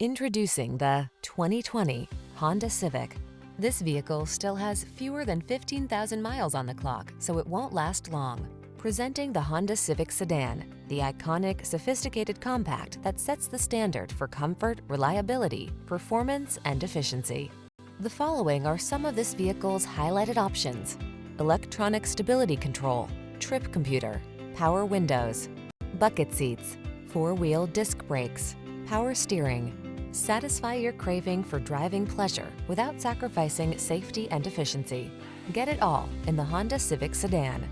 Introducing the 2020 Honda Civic. This vehicle still has fewer than 15,000 miles on the clock, so it won't last long. Presenting the Honda Civic Sedan, the iconic, sophisticated compact that sets the standard for comfort, reliability, performance, and efficiency. The following are some of this vehicle's highlighted options: electronic stability control, trip computer, power windows, bucket seats, four-wheel disc brakes, power steering. Satisfy your craving for driving pleasure without sacrificing safety and efficiency. Get it all in the Honda Civic Sedan.